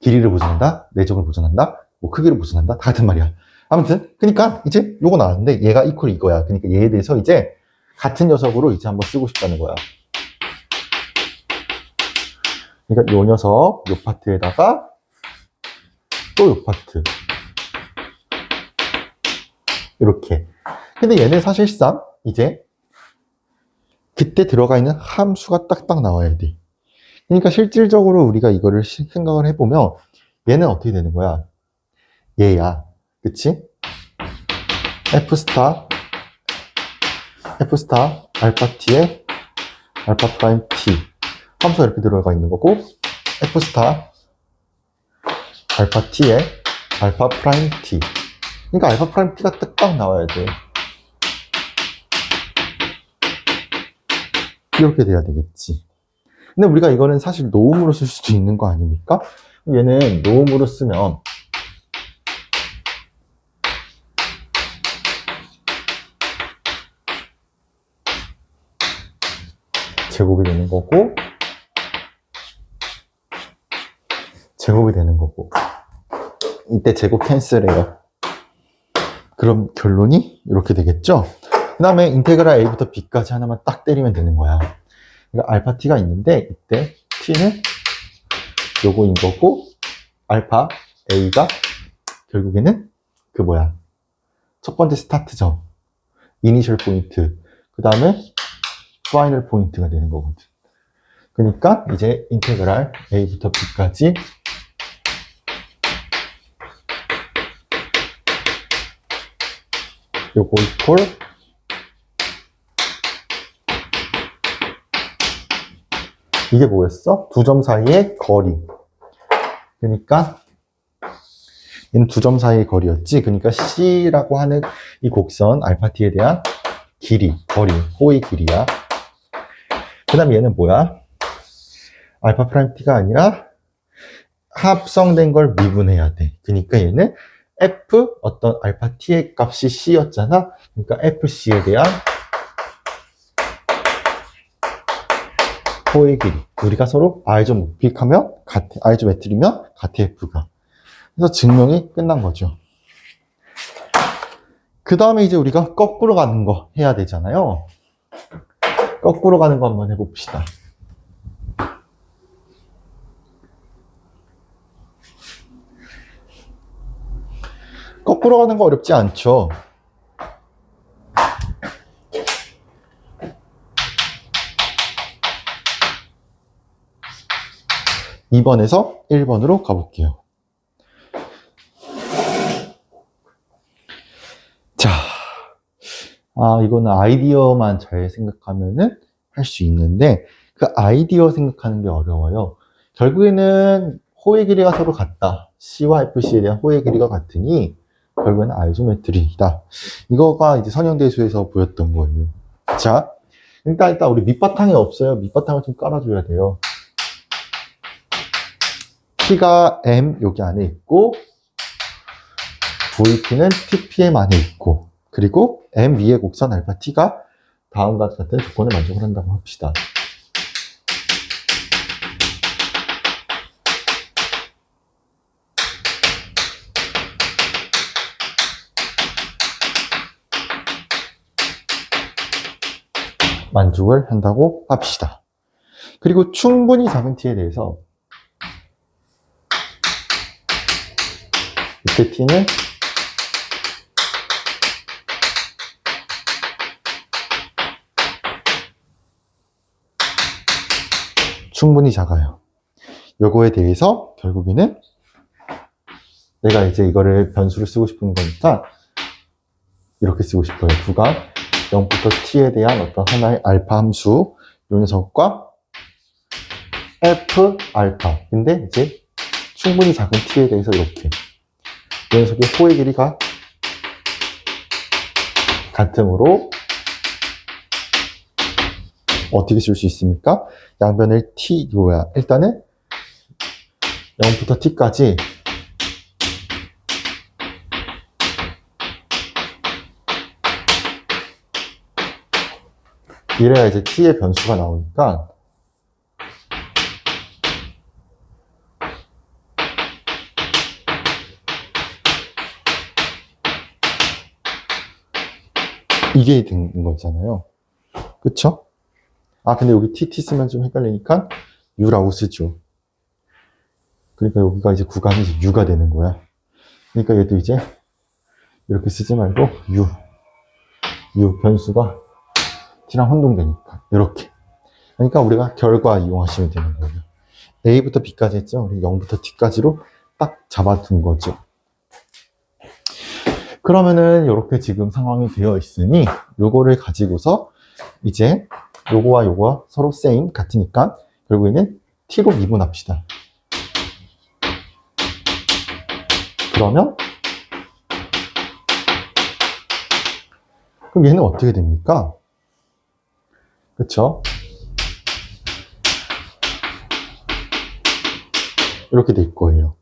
길이를 보존한다, 내적을 보존한다, 뭐 크기를 보존한다, 다 같은 말이야. 아무튼 그러니까 이제 요거 나왔는데 얘가 이퀄 이거야. 그러니까 얘에 대해서 이제 같은 녀석으로 이제 한번 쓰고 싶다는 거야. 그러니까 요 녀석, 요 파트에다가 또 요 파트 이렇게. 근데 얘는 사실상 이제 그때 들어가 있는 함수가 딱딱 나와야 돼. 그러니까 실질적으로 우리가 이거를 생각을 해보면 얘는 어떻게 되는 거야? 얘야. 그치? F 스타 알파 t에 알파 프라임 t 함수가 이렇게 들어가 있는 거고 F 스타 알파 t에 알파 프라임 t 그러니까 알파 프라임 t가 딱딱 나와야 돼. 이렇게 돼야 되겠지. 근데 우리가 이거는 사실 노음으로 쓸 수도 있는 거 아닙니까? 얘는 노음으로 쓰면 제곱이 되는 거고 제곱이 되는 거고 이때 제곱 캔슬해요. 그럼 결론이 이렇게 되겠죠? 그 다음에 인테그랄 a부터 b까지 하나만 딱 때리면 되는 거야. 그러니까 알파 t가 있는데 이때 t는 요거인 거고 알파 a가 결국에는 그 뭐야 첫 번째 스타트점 이니셜 포인트 그 다음에 파이널 포인트가 되는 거거든. 그러니까 이제 인테그랄 a부터 b까지 요거 이퀄 이게 뭐였어? 두 점 사이의 거리. 그러니까 얘는 두 점 사이의 거리였지. 그러니까 C라고 하는 이 곡선 알파 t에 대한 길이, 거리, 호의 길이야. 그 다음에 얘는 뭐야? 알파 프라임 t가 아니라 합성된 걸 미분해야 돼. 그러니까 얘는 F 어떤 알파 t의 값이 C였잖아. 그러니까 FC에 대한 호의 길이. 우리가 서로 아이조모픽하면 아이조메트리면 같아 F가. 그래서 증명이 끝난 거죠. 그 다음에 이제 우리가 거꾸로 가는 거 해야 되잖아요. 거꾸로 가는 거 한번 해봅시다. 거꾸로 가는 거 어렵지 않죠? (2번에서) (1번으로) 가볼게요. 자, 이거는 아이디어만 잘 생각하면은 할 수 있는데 그 아이디어 생각하는 게 어려워요. 결국에는 호의 길이가 서로 같다. C와 FC에 대한 호의 길이가 같으니 결국에는 아이소메트리이다. 이거가 이제 선형대수에서 보였던 거예요. 자, 일단 우리 밑바탕이 없어요. 밑바탕을 좀 깔아줘야 돼요. T가 M 여기 안에 있고 VP는 TPM 안에 있고 그리고 M 위의 곡선 알파 T가 다음과 같은 조건을 만족을 한다고 합시다. 만족을 한다고 합시다. 그리고 충분히 작은 t에 대해서 이때 t는 충분히 작아요. 요거에 대해서 결국에는 내가 이제 이거를 변수를 쓰고 싶은 거니까 이렇게 쓰고 싶어요. 구간 0부터 t에 대한 어떤 하나의 알파 함수 요 녀석과 f 알파. 근데 이제 충분히 작은 t에 대해서 이렇게 이 녀석의 호의 길이가 같으므로 어떻게 쓸 수 있습니까? 양변을 t, 일단은 0부터 t까지 이래야 이제 t의 변수가 나오니까 이게 된 거잖아요. 그쵸? 아, 근데 여기 tt 쓰면 좀 헷갈리니까 u라고 쓰죠. 그러니까 여기가 이제 구간이 이제 u가 되는 거야. 그러니까 얘도 이제 이렇게 쓰지 말고 u 변수가 t랑 혼동되니까 이렇게. 그러니까 우리가 결과 이용하시면 되는 거예요. a부터 b까지 했죠. 우리 0부터 t까지로 딱 잡아둔 거죠. 그러면은 이렇게 지금 상황이 되어 있으니 요거를 가지고서 이제 요거와 요거와 서로 same 같으니까 결국에는 t로 미분합시다. 그러면 그럼 얘는 어떻게 됩니까? 그쵸? 이렇게 될 거예요.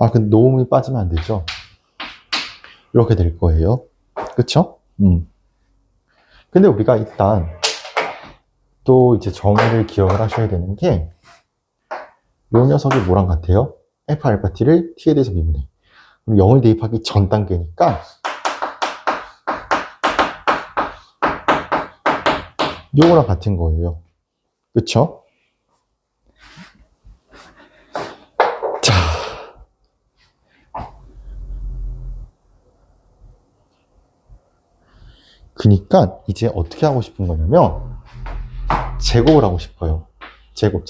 아, 근데 노음이 빠지면 안 되죠? 이렇게 될 거예요. 그쵸? 근데 우리가 일단 또 이제 정의를 기억을 하셔야 되는 게 요 녀석이 뭐랑 같아요? f 알파 t를 t에 대해서 미분해. 그럼 0을 대입하기 전 단계니까 요거랑 같은 거예요. 그쵸? 자. 그니까 이제 어떻게 하고 싶은 거냐면 제곱을 하고 싶어요. 제곱.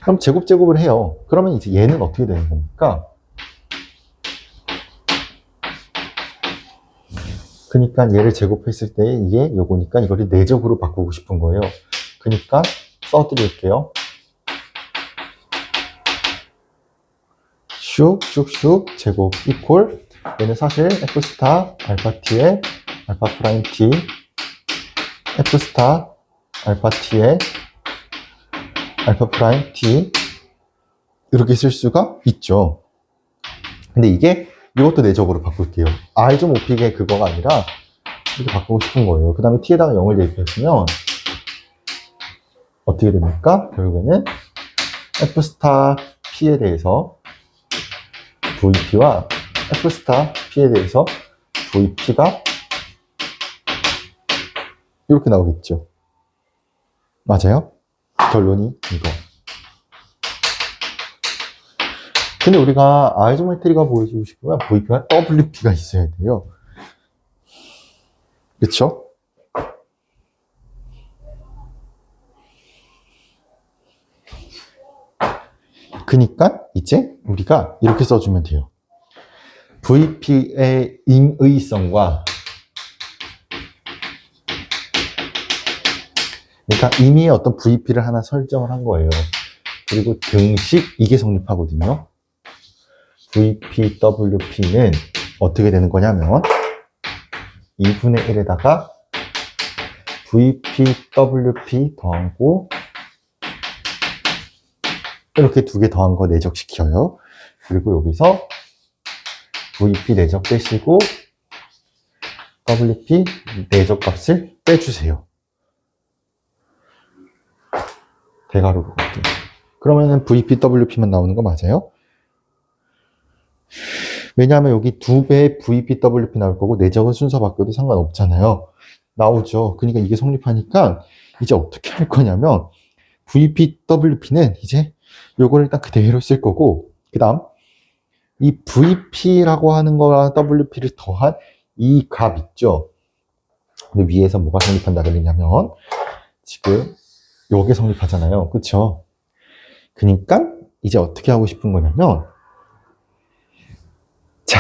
그럼 제곱을 해요. 그러면 이제 얘는 어떻게 되는 겁니까? 그니까 얘를 제곱했을 때 이게 요거니까 이거를 내적으로 바꾸고 싶은 거예요. 그니까 써드릴게요. 슉 제곱 이퀄 얘는 사실 f 스타 알파 t의 알파 프라임 t f 스타 알파 t의 알파 프라임 t 이렇게 쓸 수가 있죠. 근데 이게 이것도 내적으로 바꿀게요. I 좀 높이게 그거가 아니라 이렇게 바꾸고 싶은 거예요. 그 다음에 t에다가 0을 대입했으면 어떻게 됩니까? 결국에는 f 스타 p에 대해서 vp와 f 스타 p에 대해서 vp가 이렇게 나오겠죠. 맞아요? 결론이 이거. 근데 우리가 아이소메트리가 보여주고 싶으면 vp와 wp가 있어야 돼요. 그쵸? 그니까 이제 우리가 이렇게 써주면 돼요. vp의 임의성과 그러니까 이미 어떤 vp를 하나 설정을 한 거예요. 그리고 등식 이게 성립하거든요. vpwp는 어떻게 되는 거냐면 2분의 1에다가 vpwp 더하고 이렇게 두 개 더한 거 내적시켜요. 그리고 여기서 vp 내적 빼시고 wp 내적 값을 빼주세요. 대괄호로 갈게요. 그러면은 vpwp만 나오는 거 맞아요? 왜냐하면 여기 두 배의 vpwp 나올 거고 내적은 순서 바뀌어도 상관없잖아요. 나오죠. 그러니까 이게 성립하니까 이제 어떻게 할 거냐면 vpwp는 이제 요걸 일단 그대로 쓸 거고 그 다음 이 vp라고 하는 거랑 wp를 더한 이 값 있죠. 근데 위에서 뭐가 성립한다 그러냐면 지금 요게 성립하잖아요. 그쵸? 그러니까 이제 어떻게 하고 싶은 거냐면 자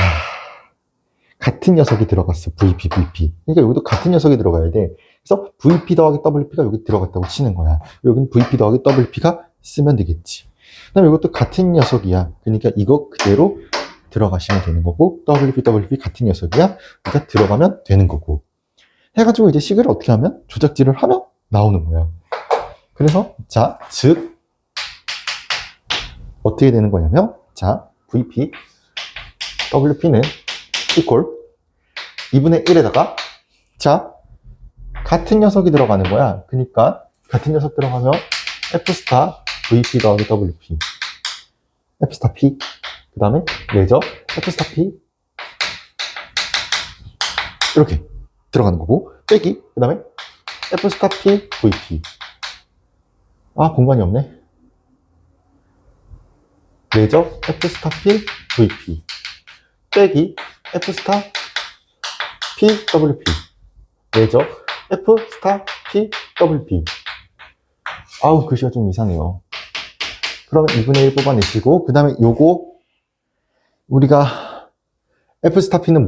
같은 녀석이 들어갔어. vp, vp. 그러니까 여기도 같은 녀석이 들어가야 돼. 그래서 vp 더하기 wp가 여기 들어갔다고 치는 거야. 여기는 vp 더하기 wp가 쓰면 되겠지. 그 다음에 이것도 같은 녀석이야. 그러니까 이거 그대로 들어가시면 되는 거고 wp, wp 같은 녀석이야. 그러니까 들어가면 되는 거고 해가지고 이제 시계를 어떻게 하면 조작질을 하면 나오는 거야. 그래서 자, 즉 어떻게 되는 거냐면 자, VP WP는 equal 2분의 1에다가 자, 같은 녀석이 들어가는 거야. 그러니까 같은 녀석 들어가면 F 스타 VP 더하기 WP F 스타 P 그 다음에 레저 F 스타 P 이렇게 들어가는 거고 빼기 그 다음에 F 스타 P VP 아 공간이 없네. 레저 F 스타 P VP 빼기 F 스타 P WP 레저 F 스타 P WP 아우 글씨가 좀 이상해요. 그러면 2분의 1 뽑아내시고 그 다음에 요거 우리가 F 스타 P는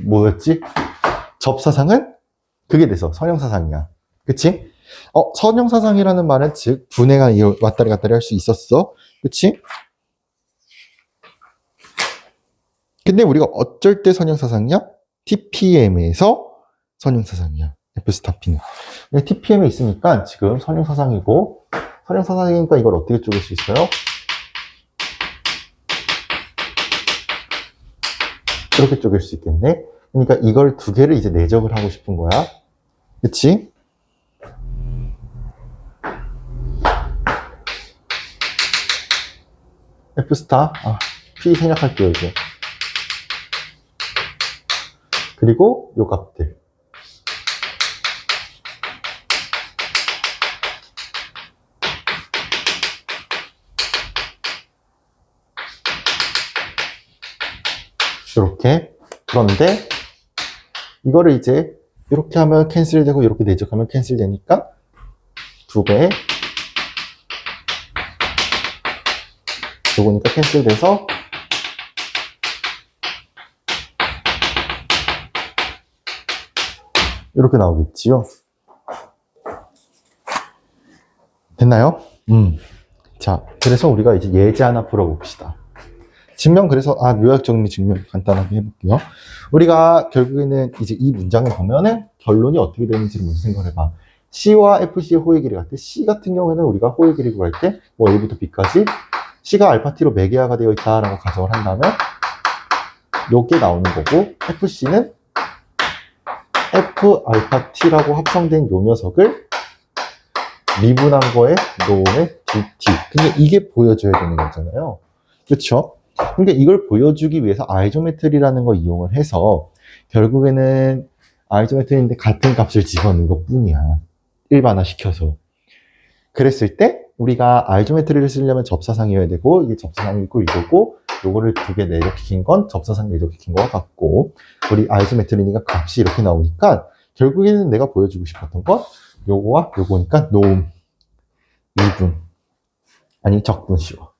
뭐였지? 접사상은 그게 돼서 선형사상이야. 그치? 선형사상이라는 말은 즉 분해가 왔다리 갔다리 할 수 있었어. 그치? 근데 우리가 어쩔 때 선형사상이야? TPM에서 선형사상이야. F 스타 P는. TPM에 있으니까 지금 선형사상이고 선형사상이니까 이걸 어떻게 쪼갤 수 있어요? 이렇게 쪼갤 수 있겠네. 그러니까 이걸 두 개를 이제 내적을 하고 싶은 거야. 그치? F 스타 P 생략할게요 이제. 그리고 요 값들 이렇게. 그런데 이거를 이제 이렇게 하면 캔슬되고 이렇게 내적하면 캔슬되니까 2배 요거니까 캔슬돼서 이렇게 나오겠지요. 됐나요? 자, 그래서 우리가 이제 예제 하나 풀어봅시다. 증명 그래서 요약 정리 증명 간단하게 해볼게요. 우리가 결국에는 이제 이 문장을 보면은 결론이 어떻게 되는지를 먼저 생각해봐. C와 FC의 호의 길이 같아. C 같은 경우에는 우리가 호의 길이 구할 때 뭐 A부터 B까지 C가 알파 T로 매개화가 되어 있다라고 가정을 한다면 요게 나오는 거고 FC는 F 알파 T라고 합성된 요 녀석을 미분한 거에 노의 DT. 근데 이게 보여줘야 되는 거잖아요. 그렇죠? 근데 이걸 보여주기 위해서 아이조메트리라는 걸 이용을 해서 결국에는 아이조메트리인데 같은 값을 집어넣은 것 뿐이야. 일반화 시켜서. 그랬을 때 우리가 아이조메트리를 쓰려면 접사상이어야 되고 이게 접사상이 있고 이거고 요거를 두 개 내적시킨 건 접사상 내적시킨 거와 같고 우리 아이조메트리니까 값이 이렇게 나오니까 결국에는 내가 보여주고 싶었던 건 요거와 요거니까 노음, 미분, 아니 적분 씌워.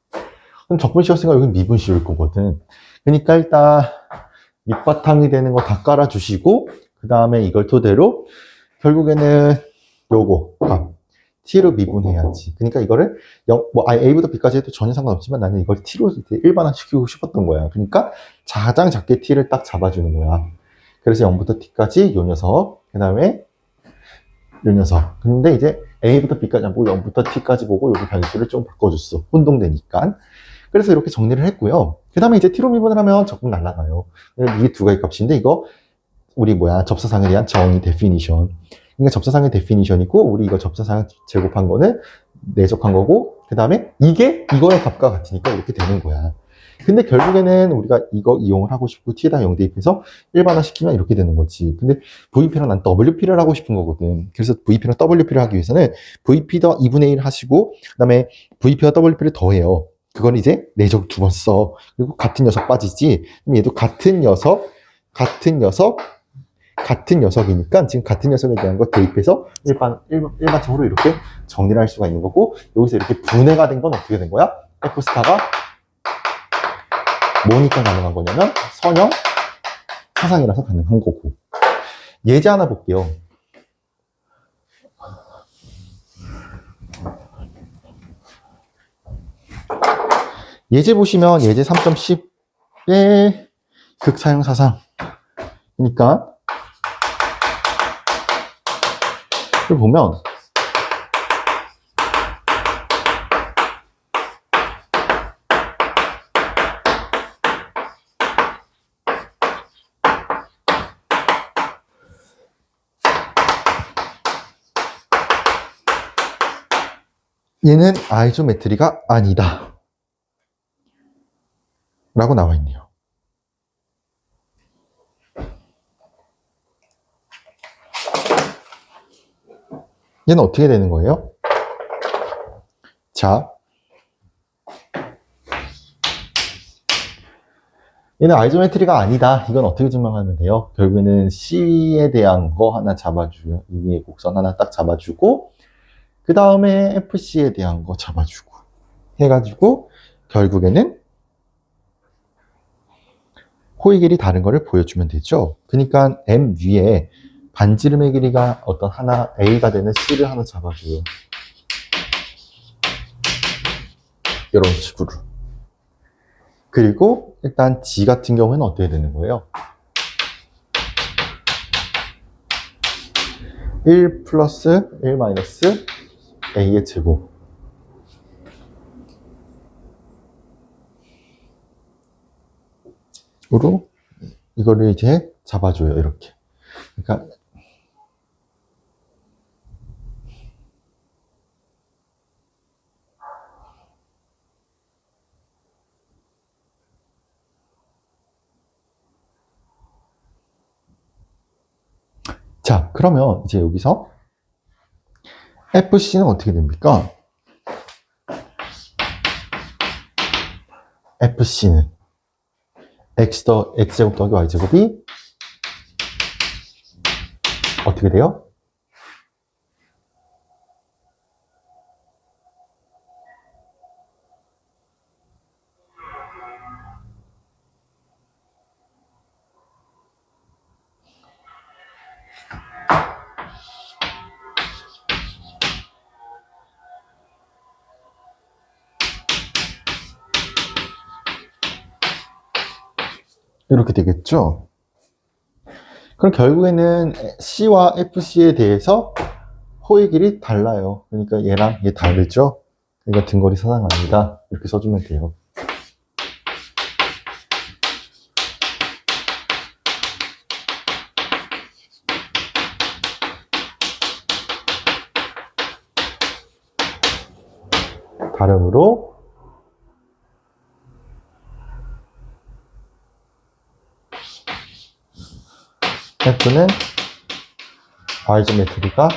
그럼 적분 씌웠으니까 여기 미분 씌울 거거든. 그러니까 일단 밑바탕이 되는 거 다 깔아주시고 그 다음에 이걸 토대로 결국에는 요거 값 t로 미분해야지. 그러니까 이거를 a부터 b까지 해도 전혀 상관없지만 나는 이걸 t로 일반화시키고 싶었던 거야. 그러니까 가장 작게 t를 딱 잡아주는 거야. 그래서 0부터 t까지 요 녀석, 그 다음에 요 녀석. 근데 이제 a부터 b까지 안 보고 0부터 t까지 보고 여기 변수를 좀 바꿔줬어. 혼동되니까. 그래서 이렇게 정리를 했고요. 그 다음에 이제 t로 미분을 하면 적분 날라가요. 이게 두 가지 값인데 이거 우리 접사상에 대한 정의 데피니션. 그러니까 접사상의 데피니션이고 우리 이거 접사상 제곱한 거는 내적한 거고 그 다음에 이게 이거의 값과 같으니까 이렇게 되는 거야. 근데 결국에는 우리가 이거 이용을 하고 싶고 t에다 0 대입해서 일반화 시키면 이렇게 되는 거지. 근데 VP랑 난 WP를 하고 싶은 거거든. 그래서 VP랑 WP를 하기 위해서는 VP 더 2분의 1 하시고 그 다음에 VP와 WP를 더해요. 그건 이제 내적 두 번 써. 그리고 같은 녀석 빠지지. 그럼 얘도 같은 녀석이니까 지금 같은 녀석에 대한 거 대입해서 일반적으로 이렇게 정리를 할 수가 있는 거고 여기서 이렇게 분해가 된 건 어떻게 된 거야? F스타가 뭐니까 가능한 거냐면 선형 사상이라서 가능한 거고. 예제 하나 볼게요. 예제 보시면 예제 3.10의 극사형 사상. 그러니까 를 보면 얘는 아이소메트리가 아니다 라고 나와 있네요. 얘는 어떻게 되는 거예요? 자, 얘는 아이소메트리가 아니다. 이건 어떻게 증명하면 돼요? 결국에는 C에 대한 거 하나 잡아주고요. 이 위에 곡선 하나 딱 잡아주고 그 다음에 FC에 대한 거 잡아주고 해가지고 결국에는 호의 길이 다른 거를 보여주면 되죠. 그러니까 M 위에 반지름의 길이가 어떤 하나 A가 되는 C를 하나 잡아줘요. 이런 식으로. 그리고 일단 G 같은 경우에는 어떻게 되는 거예요? 1 플러스 1 마이너스 A의 제곱. 으로 이거를 이제 잡아줘요. 이렇게. 그러니까 자, 그러면 이제 여기서 FC는 어떻게 됩니까? FC는 X제곱 더하기 Y제곱이 어떻게 돼요? 이렇게 되겠죠? 그럼 결국에는 C와 FC에 대해서 호의 길이 달라요. 그러니까 얘랑 얘 다르죠? 그러니까 등거리 사상 아니다. 이렇게 써주면 돼요. 발음으로 F는 아이소메트리가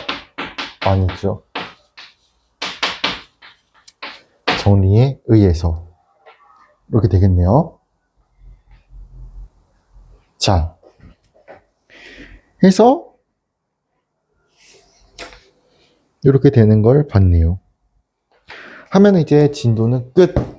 아니죠. 정리에 의해서 이렇게 되겠네요. 자, 해서 이렇게 되는 걸 봤네요. 하면 이제 진도는 끝.